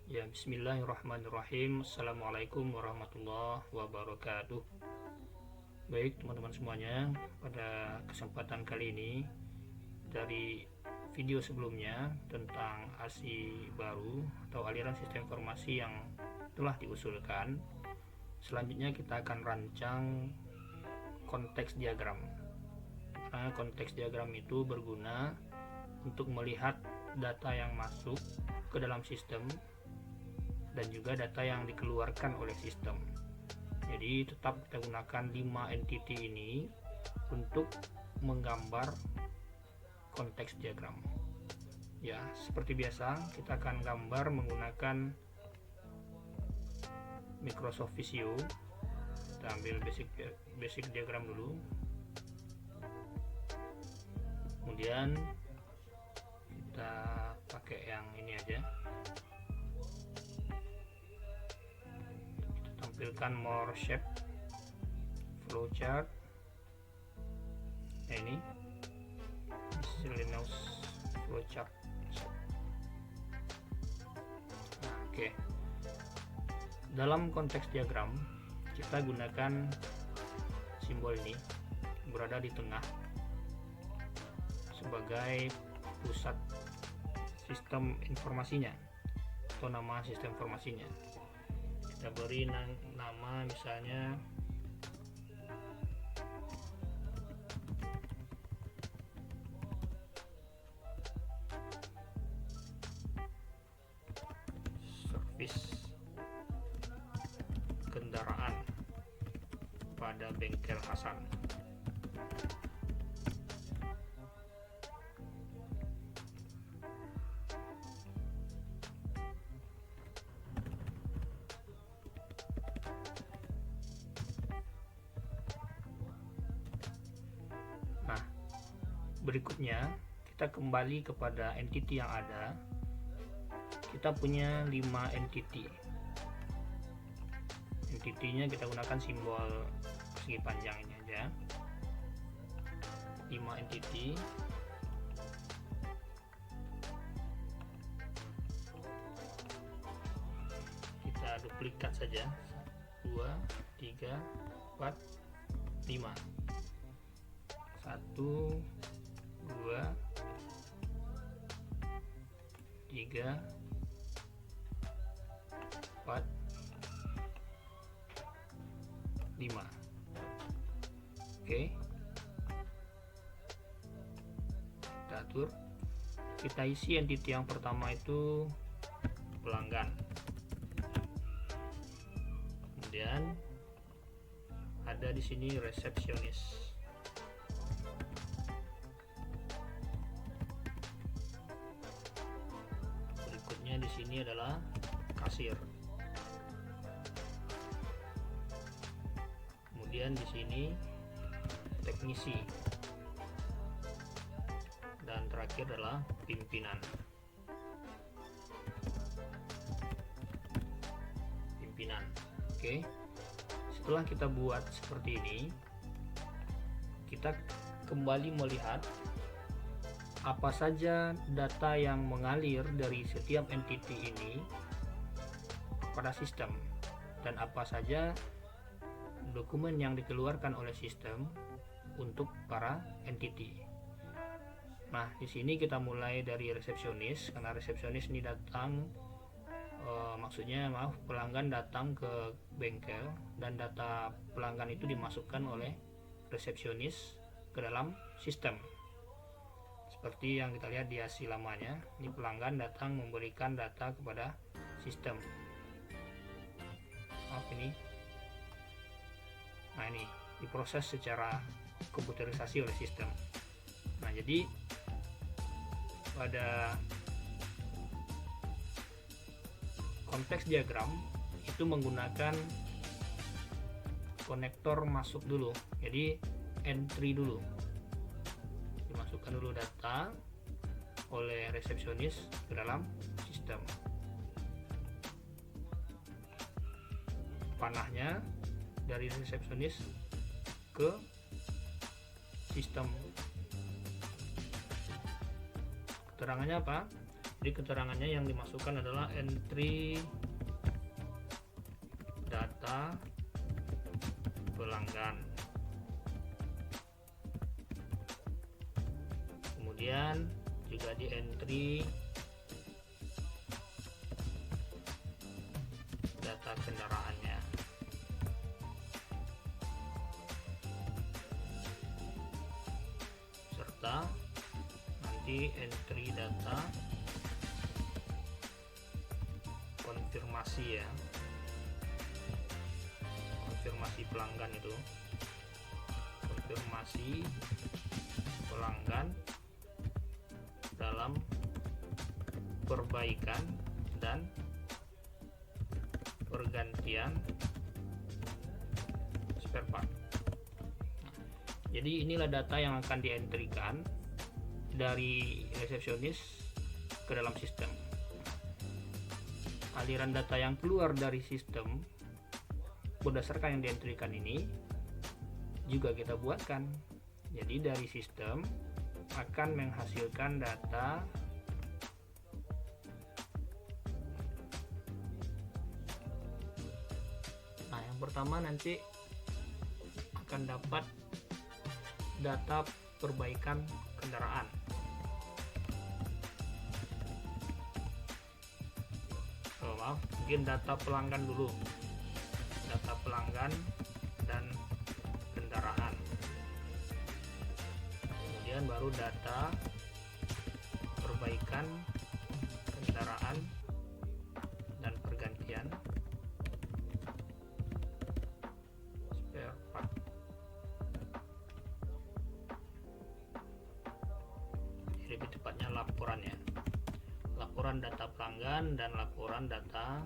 Ya, bismillahirrahmanirrahim. Assalamualaikum warahmatullahi wabarakatuh. Baik teman-teman semuanya, pada kesempatan kali ini dari video sebelumnya tentang ASI baru atau aliran sistem informasi yang telah diusulkan, selanjutnya kita akan rancang konteks diagram. Nah, konteks diagram itu berguna untuk melihat data yang masuk ke dalam sistem dan juga data yang dikeluarkan oleh sistem. Jadi tetap kita gunakan 5 entity ini untuk menggambar konteks diagram. Ya, seperti biasa kita akan gambar menggunakan Microsoft Visio. Kita ambil basic diagram dulu. Kemudian kita pakai yang ini aja. Tampilkan more shape, flowchart. Nah, ini miscellaneous flowchart. Nah, oke. Dalam konteks diagram kita gunakan simbol ini berada di tengah sebagai pusat sistem informasinya atau nama sistem informasinya. Kita beri nama misalnya servis kendaraan pada bengkel Hasan. Nah, berikutnya kita kembali kepada entity yang ada. Kita punya 5 entity. Entity-nya kita gunakan simbol persegi panjang ini aja. 5 entity. Kita duplikat saja. 2, 3, 4, 5. 1, 2, 3, 4, 5. Oke, kita atur. Kita isi entity yang pertama itu pelanggan. Kemudian ada di sini resepsionis. Berikutnya di sini adalah kasir. Kemudian di sini teknisi. Dan terakhir adalah pimpinan. Oke. Setelah kita buat seperti ini, kita kembali melihat apa saja data yang mengalir dari setiap entity ini kepada sistem dan apa saja dokumen yang dikeluarkan oleh sistem untuk para entity. Nah, di sini kita mulai dari resepsionis, karena resepsionis ini datang pelanggan datang ke bengkel dan data pelanggan itu dimasukkan oleh resepsionis ke dalam sistem. Seperti yang kita lihat di hasil lamanya, ini pelanggan datang memberikan data kepada sistem. Ini. Nah, ini diproses secara komputerisasi oleh sistem. Nah, jadi pada konteks diagram itu menggunakan konektor masuk dulu. Jadi entry dulu. Dimasukkan dulu data oleh resepsionis ke dalam sistem. Panahnya dari resepsionis ke sistem. Keterangannya apa? Jadi keterangannya yang dimasukkan adalah entry data pelanggan. Kemudian juga di entry data kendaraannya. Serta nanti entry data konfirmasi ya. Konfirmasi pelanggan itu. Konfirmasi pelanggan dalam perbaikan dan pergantian spare part. Jadi inilah data yang akan dientrikan dari resepsionis ke dalam sistem. Aliran data yang keluar dari sistem berdasarkan yang dientrikan ini juga kita buatkan. Jadi dari sistem akan menghasilkan data pertama nanti akan dapat data perbaikan kendaraan. Mungkin data pelanggan dulu, data pelanggan dan kendaraan, kemudian baru data perbaikan kendaraan dan pergantian spare part. Lebih tepatnya laporannya, laporan data pelanggan dan laporan data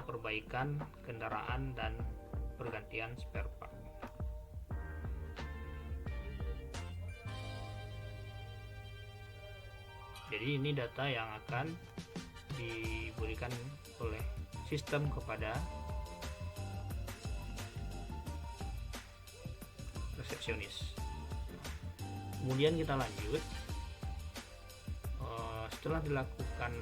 perbaikan kendaraan dan pergantian spare part. Jadi ini data yang akan diberikan oleh sistem kepada resepsionis. Kemudian kita lanjut. Setelah dilakukan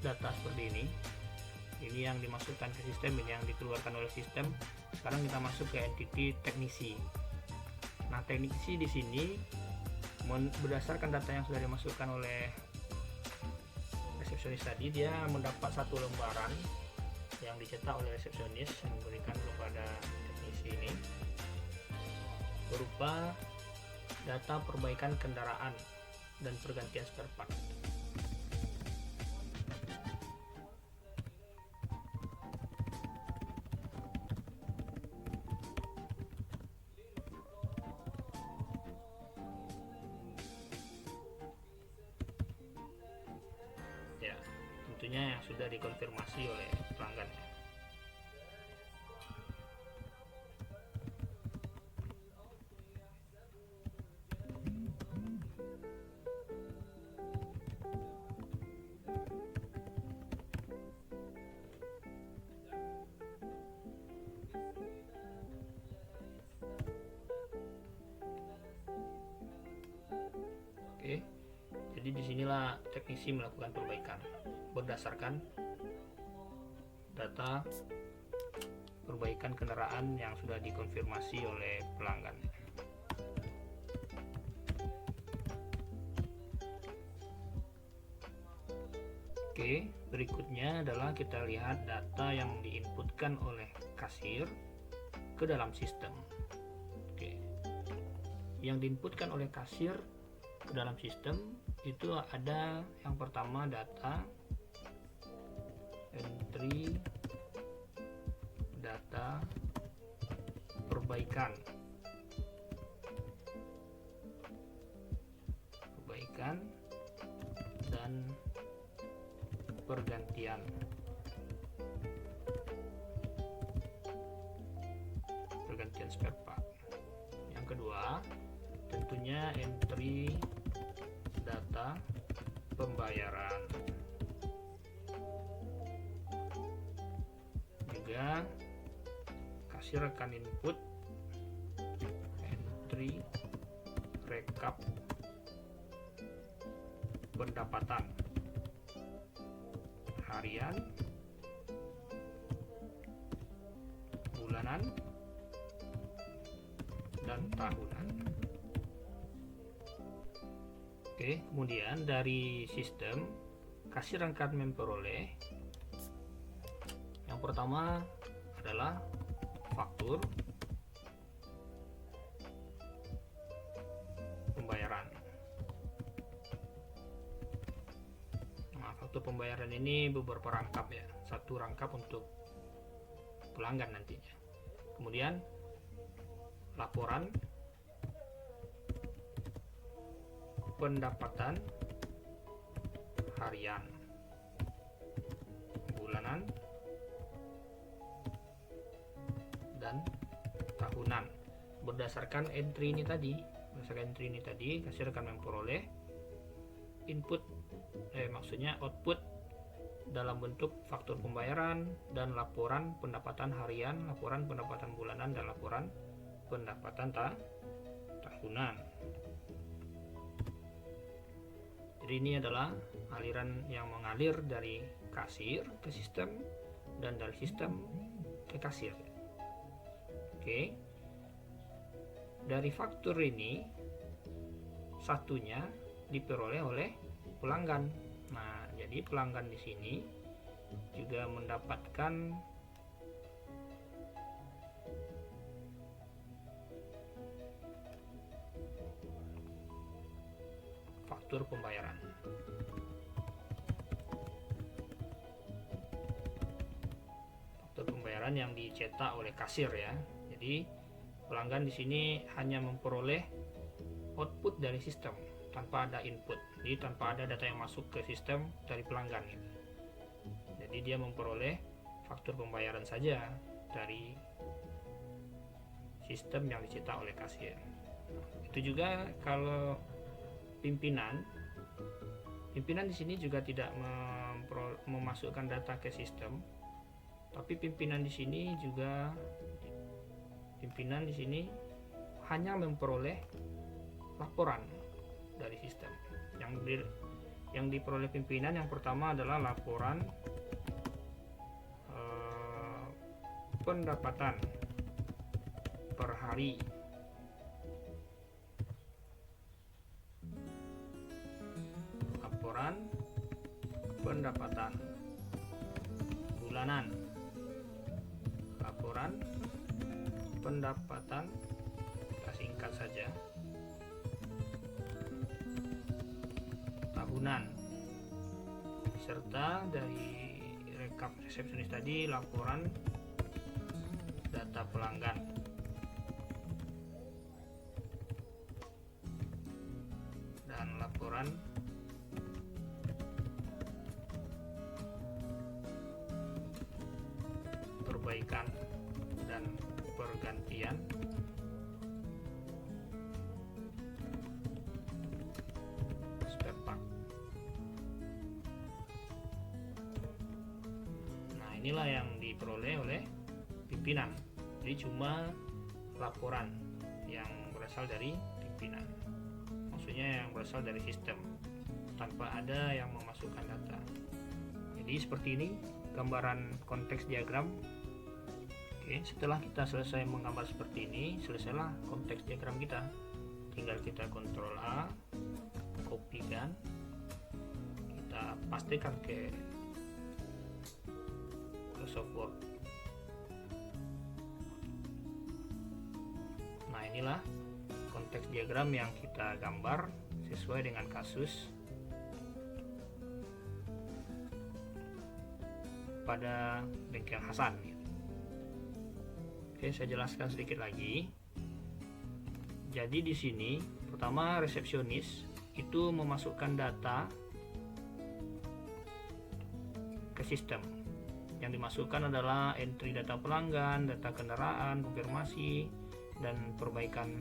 data seperti ini yang dimasukkan ke sistem, ini yang dikeluarkan oleh sistem. Sekarang kita masuk ke entity teknisi. Nah, teknisi di sini berdasarkan data yang sudah dimasukkan oleh resepsionis tadi, dia mendapat satu lembaran yang dicetak oleh resepsionis yang memberikan kepada teknisi ini berupa data perbaikan kendaraan dan pergantian spare part. Ya, tentunya yang sudah dikonfirmasi oleh pelanggan. Oke, jadi disinilah teknisi melakukan perbaikan berdasarkan data perbaikan kendaraan yang sudah dikonfirmasi oleh pelanggan. Oke, berikutnya adalah kita lihat data yang diinputkan oleh kasir ke dalam sistem. Oke, yang diinputkan oleh kasir ke dalam sistem itu ada yang pertama data entry data perbaikan dan pergantian spare part. Yang kedua tentunya entry data pembayaran, juga kasir akan input entry rekap pendapatan harian, bulanan, dan tahunan. Oke, kemudian dari sistem kasir akan memperoleh yang pertama adalah faktur pembayaran. Nah, faktur pembayaran ini beberapa rangkap ya, satu rangkap untuk pelanggan nantinya. Kemudian laporan pendapatan harian, bulanan, dan tahunan. Berdasarkan entry ini tadi, kasir akan memperoleh output dalam bentuk faktur pembayaran dan laporan pendapatan harian, laporan pendapatan bulanan, dan laporan pendapatan tahunan. Jadi ini adalah aliran yang mengalir dari kasir ke sistem dan dari sistem ke kasir. Oke. Dari faktur ini satunya diperoleh oleh pelanggan. Nah, jadi pelanggan di sini juga mendapatkan faktur pembayaran. Faktur pembayaran yang dicetak oleh kasir ya. Jadi pelanggan di sini hanya memperoleh output dari sistem tanpa ada input. Jadi tanpa ada data yang masuk ke sistem dari pelanggan gitu. Jadi dia memperoleh faktur pembayaran saja dari sistem yang dicetak oleh kasir. Itu juga kalau pimpinan di sini juga tidak memasukkan data ke sistem, tapi pimpinan di sini hanya memperoleh laporan dari sistem. Yang diperoleh pimpinan yang pertama adalah laporan pendapatan per hari, laporan pendapatan bulanan, laporan pendapatan, kita singkat saja, tahunan, serta dari rekap resepsionis tadi laporan data pelanggan. Dan laporan perbaikan dan pergantian spare part. Nah, inilah yang diperoleh oleh pimpinan. Jadi cuma laporan yang berasal dari pimpinan, maksudnya yang berasal dari sistem tanpa ada yang memasukkan data. Jadi seperti ini gambaran konteks diagram. Oke, setelah kita selesai menggambar seperti ini, selesailah konteks diagram kita. Tinggal kita Ctrl A, kopikan, kita pastikan ke Microsoft Word. Nah, inilah konteks diagram yang kita gambar sesuai dengan kasus pada bengkel Hasan. Oke, saya jelaskan sedikit lagi. Jadi di sini pertama resepsionis itu memasukkan data ke sistem. Yang dimasukkan adalah entry data pelanggan, data kendaraan, konfirmasi, dan perbaikan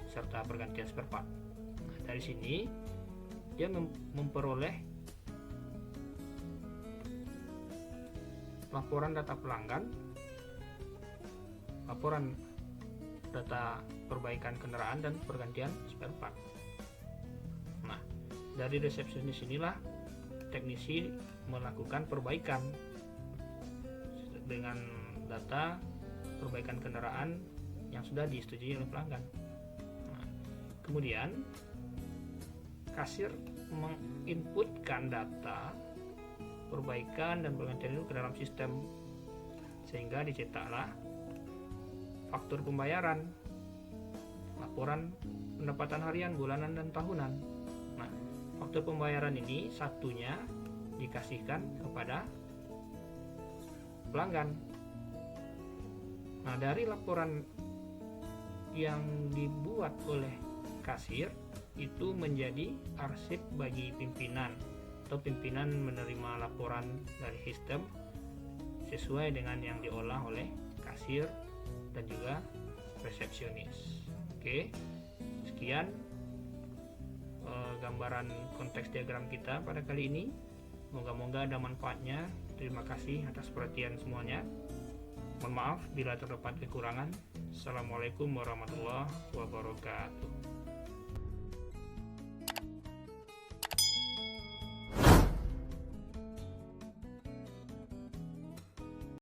serta pergantian spare part. Nah, dari sini dia memperoleh laporan data pelanggan, laporan data perbaikan kendaraan, dan pergantian spare part. Nah, dari resepsionis inilah teknisi melakukan perbaikan dengan data perbaikan kendaraan yang sudah disetujui oleh pelanggan. Nah, kemudian kasir menginputkan data perbaikan dan pergantian itu ke dalam sistem, sehingga dicetaklah faktur pembayaran, laporan pendapatan harian, bulanan, dan tahunan. Nah, faktur pembayaran ini satunya dikasihkan kepada pelanggan. Nah, dari laporan yang dibuat oleh kasir itu menjadi arsip bagi pimpinan, atau pimpinan menerima laporan dari sistem sesuai dengan yang diolah oleh kasir dan juga resepsionis. Oke, sekian gambaran konteks diagram kita pada kali ini. Moga-moga ada manfaatnya. Terima kasih atas perhatian semuanya. Mohon maaf bila terdapat kekurangan. Assalamualaikum warahmatullahi wabarakatuh.